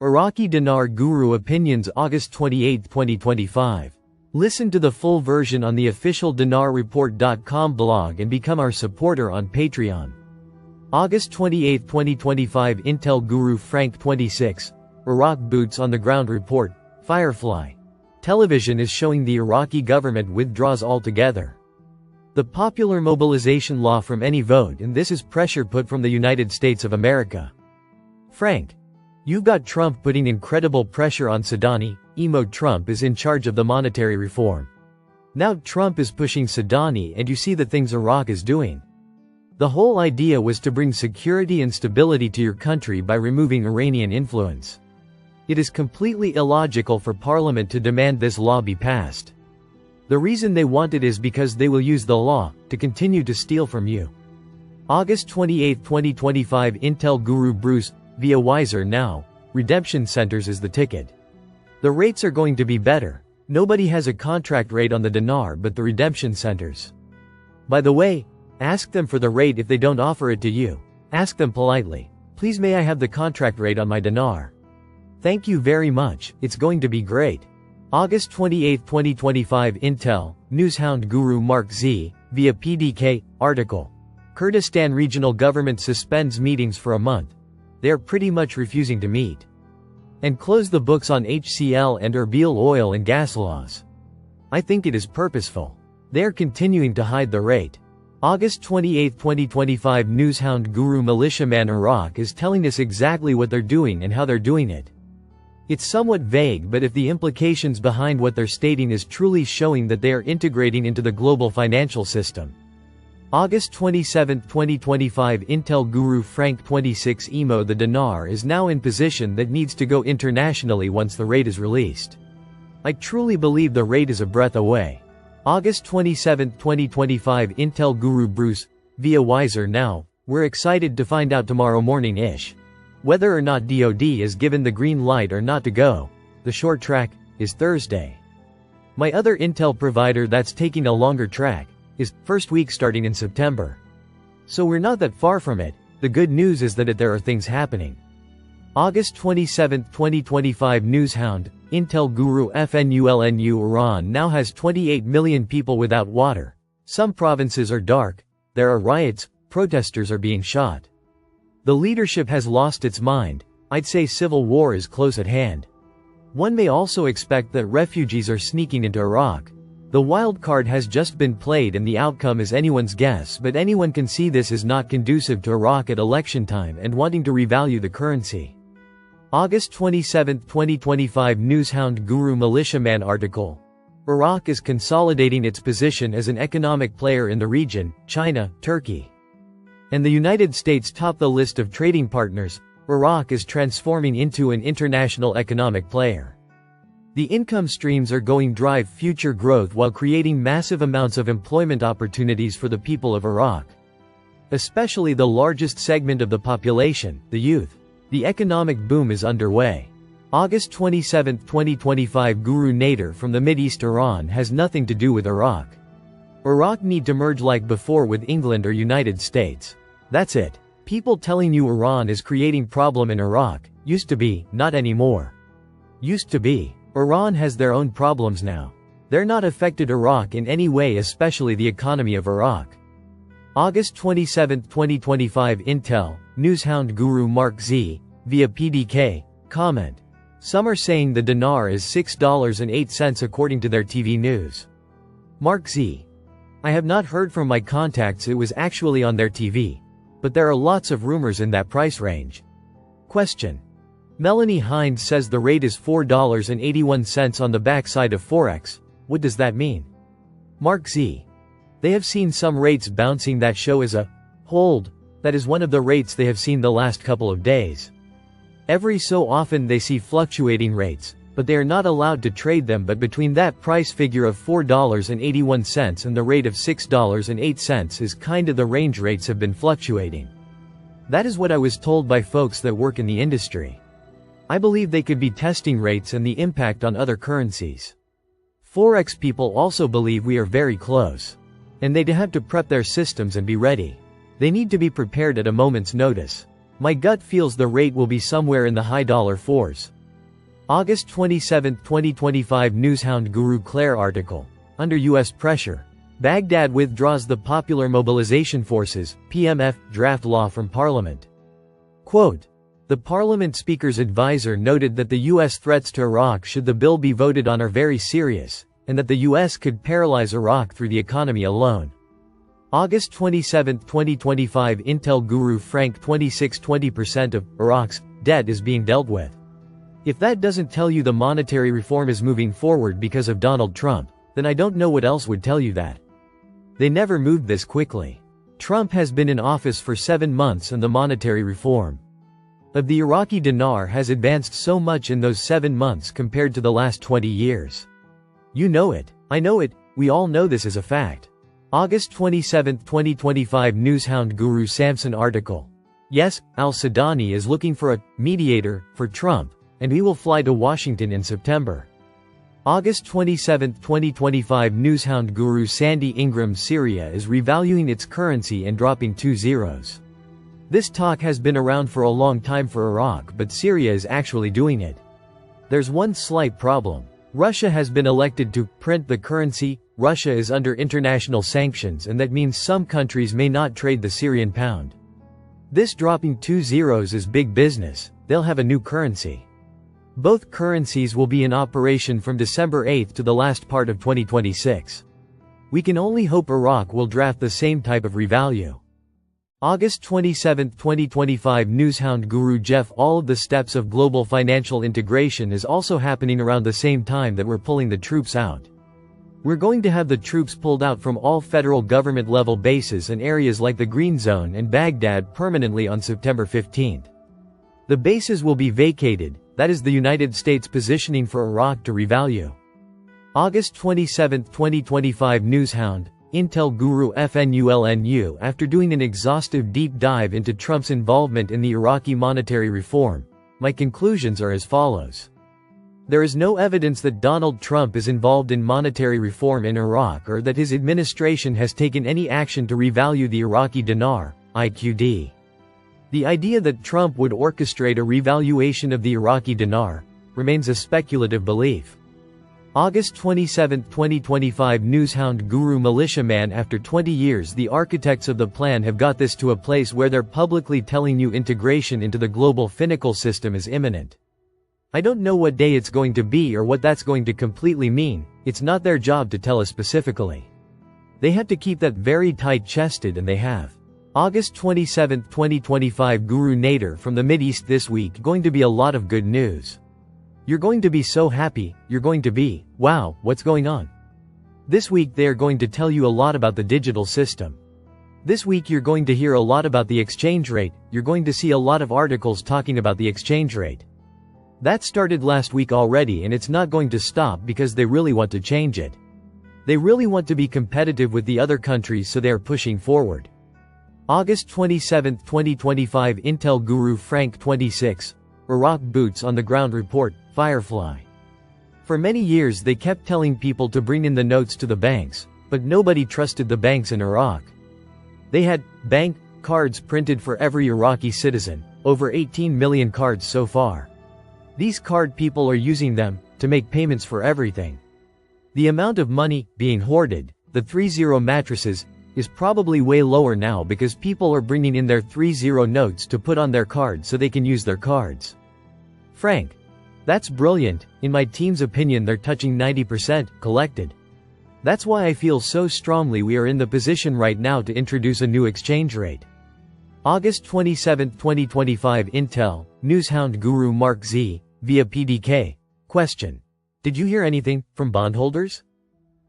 Iraqi Dinar Guru Opinions, August 28, 2025. Listen to the full version on the official dinarreport.com blog and become our supporter on Patreon. August 28, 2025. Intel Guru Frank 26. Iraq Boots on the Ground Report. Firefly Television is showing the Iraqi government withdraws altogether. The popular mobilization law from any vote, and this is pressure put from the United States of America. Frank. You've got Trump putting incredible pressure on Sadani. Trump is in charge of the monetary reform. Now Trump is pushing Sadani, and you see the things Iraq is doing. The whole idea was to bring security and stability to your country by removing Iranian influence. It is completely illogical for Parliament to demand this law be passed. The reason they want it is because they will use the law to continue to steal from you. August 28, 2025. Intel Guru Bruce via Wiser Now. Redemption centers is the ticket. The rates are going to be better. Nobody has a contract rate on the dinar but the redemption centers. By the way, ask them for the rate if they don't offer it to you. Ask them politely. Please, may I have the contract rate on my dinar? Thank you very much, it's going to be great. August 28, 2025. Intel Newshound Guru Mark Z via PDK article. Kurdistan regional government suspends meetings for a month. They are pretty much refusing to meet and close the books on HCL and Erbil oil and gas laws. I think it is purposeful. They are continuing to hide the rate. August 28, 2025. Newshound Guru Militiaman Iraq is telling us exactly what they're doing and how they're doing it. It's somewhat vague, but if the implications behind what they're stating is truly showing that they are integrating into the global financial system. August 27, 2025. Intel Guru Frank 26. The dinar is now in position that needs to go internationally once the rate is released. I truly believe the rate is a breath away. August 27, 2025. Intel Guru Bruce via Wiser Now. We're excited to find out tomorrow morning-ish whether or not DoD is given the green light or not to go. The short track is Thursday. My other intel provider that's taking a longer track is first week starting in September. So we're not that far from it. The good news is that there are things happening. August 27, 2025. Newshound Intel Guru FNULNU. Iran now has 28 million people without water. Some provinces are dark. There are riots. Protesters are being shot. The leadership has lost its mind. I'd say civil war is close at hand. One may also expect that refugees are sneaking into Iraq. The wild card has just been played and the outcome is anyone's guess, but anyone can see this is not conducive to Iraq at election time and wanting to revalue the currency. August 27, 2025. Newshound Guru Militiaman article. Iraq is consolidating its position as an economic player in the region. China, Turkey, and the United States top the list of trading partners. Iraq is transforming into an international economic player. The income streams are going to drive future growth while creating massive amounts of employment opportunities for the people of Iraq, especially the largest segment of the population, the youth. The economic boom is underway. August 27, 2025. Guru Nader from the Mideast. Iran has nothing to do with Iraq. Iraq need to merge like before with England or United States. That's it. People telling you Iran is creating problem in Iraq. Used to be, not anymore. Used to be. Iran has their own problems now. They're not affected Iraq in any way, especially the economy of Iraq. August 27, 2025. Intel Newshound Guru Mark Z via PDK comment. Some are saying the dinar is $6.08 according to their TV news. Mark Z. I have not heard from my contacts it was actually on their TV, but there are lots of rumors in that price range. Question. Melanie Hines says the rate is $4.81 on the backside of Forex. What does that mean? Mark Z. They have seen some rates bouncing that show as a hold. That is one of the rates they have seen the last couple of days. Every so often they see fluctuating rates, but they are not allowed to trade them. But between that price figure of $4.81 and the rate of $6.08 is kinda the range rates have been fluctuating. That is what I was told by folks that work in the industry. I believe they could be testing rates and the impact on other currencies. Forex people also believe we are very close, and they have to prep their systems and be ready. They need to be prepared at a moment's notice. My gut feels the rate will be somewhere in the high $4s. August 27, 2025 Newshound Guru Claire article. Under U.S. pressure, Baghdad withdraws the Popular Mobilization Forces (PMF) draft law from Parliament. Quote, the Parliament Speaker's advisor noted that the U.S. threats to Iraq should the bill be voted on are very serious, and that the U.S. could paralyze Iraq through the economy alone. August 27, 2025 Intel Guru Frank 20% of Iraq's debt is being dealt with. If that doesn't tell you the monetary reform is moving forward because of Donald Trump, then I don't know what else would tell you that. They never moved this quickly. Trump has been in office for 7 months and the monetary reform of the Iraqi dinar has advanced so much in those 7 months compared to the last 20 years. You know it. I know it. We all know this is a fact. August 27, 2025 Newshound Guru Samson article. Yes, al-Sudani is looking for a mediator for Trump, and he will fly to Washington in September. August 27, 2025 Newshound Guru Sandy Ingram Syria is revaluing its currency and dropping 2 zeros. This talk has been around for a long time for Iraq, but Syria is actually doing it. There's one slight problem. Russia has been elected to print the currency. Russia is under international sanctions, and that means some countries may not trade the Syrian pound. This dropping 2 zeros is big business. They'll have a new currency. Both currencies will be in operation from December 8 to the last part of 2026. We can only hope Iraq will draft the same type of revalue. August 27, 2025 Newshound Guru Jeff. All of the steps of global financial integration is also happening around the same time that we're pulling the troops out. We're going to have the troops pulled out from all federal government level bases and areas like the Green Zone and Baghdad permanently on September 15. The bases will be vacated. That is the United States positioning for Iraq to revalue. August 27, 2025 Newshound. Intel Guru FNULNU. After doing an exhaustive deep dive into Trump's involvement in the Iraqi monetary reform, my conclusions are as follows. There is no evidence that Donald Trump is involved in monetary reform in Iraq or that his administration has taken any action to revalue the Iraqi dinar, IQD. The idea that Trump would orchestrate a revaluation of the Iraqi dinar remains a speculative belief. August 27, 2025 Newshound Guru Militiaman. After 20 years, the architects of the plan have got this to a place where they're publicly telling you integration into the global financial system is imminent. I don't know what day it's going to be or what that's going to completely mean. It's not their job to tell us specifically. They have to keep that very tight-chested, and they have. August 27, 2025 Guru Nader from the Mideast. This week going to be a lot of good news. You're going to be so happy. You're going to be, wow, what's going on? This week they are going to tell you a lot about the digital system. This week you're going to hear a lot about the exchange rate. You're going to see a lot of articles talking about the exchange rate. That started last week already, and it's not going to stop because they really want to change it. They really want to be competitive with the other countries, so they are pushing forward. August 27, 2025 Intel Guru Frank 26. Iraq Boots on the Ground Report, Firefly. For many years they kept telling people to bring in the notes to the banks, but nobody trusted the banks in Iraq. They had bank cards printed for every Iraqi citizen, over 18 million cards so far. These card people are using them to make payments for everything. The amount of money being hoarded, the 3-0 mattresses, is probably way lower now because people are bringing in their 3-0 notes to put on their cards so they can use their cards. Frank. That's brilliant. In my team's opinion, they're touching 90% collected. That's why I feel so strongly we are in the position right now to introduce a new exchange rate. August 27, 2025 Intel, Newshound Guru Mark Z, via PDK. Question. Did you hear anything from bondholders?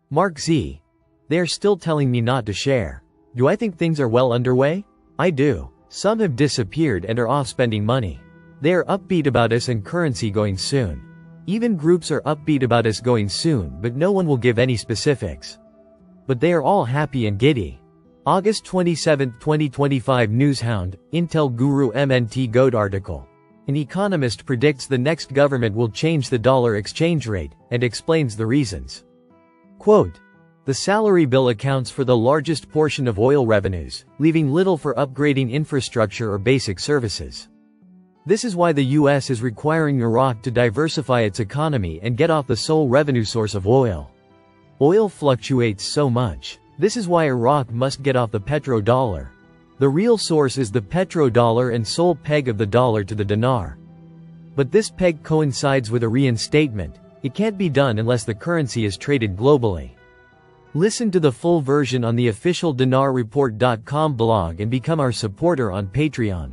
Mark Z. They are still telling me not to share. Do I think things are well underway? I do. Some have disappeared and are off spending money. They are upbeat about us and currency going soon. Even groups are upbeat about us going soon, but no one will give any specifics. But they are all happy and giddy. August 27, 2025 Newshound, Intel Guru MNT Goat article. An economist predicts the next government will change the dollar exchange rate, and explains the reasons. Quote, The salary bill accounts for the largest portion of oil revenues, leaving little for upgrading infrastructure or basic services. This is why the US is requiring Iraq to diversify its economy and get off the sole revenue source of oil. Oil fluctuates so much. This is why Iraq must get off the petrodollar. The real source is the petrodollar and sole peg of the dollar to the dinar. But this peg coincides with a reinstatement. It can't be done unless the currency is traded globally. Listen to the full version on the official dinarreport.com blog and become our supporter on Patreon.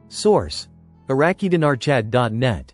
Source: IraqiDinarChat.net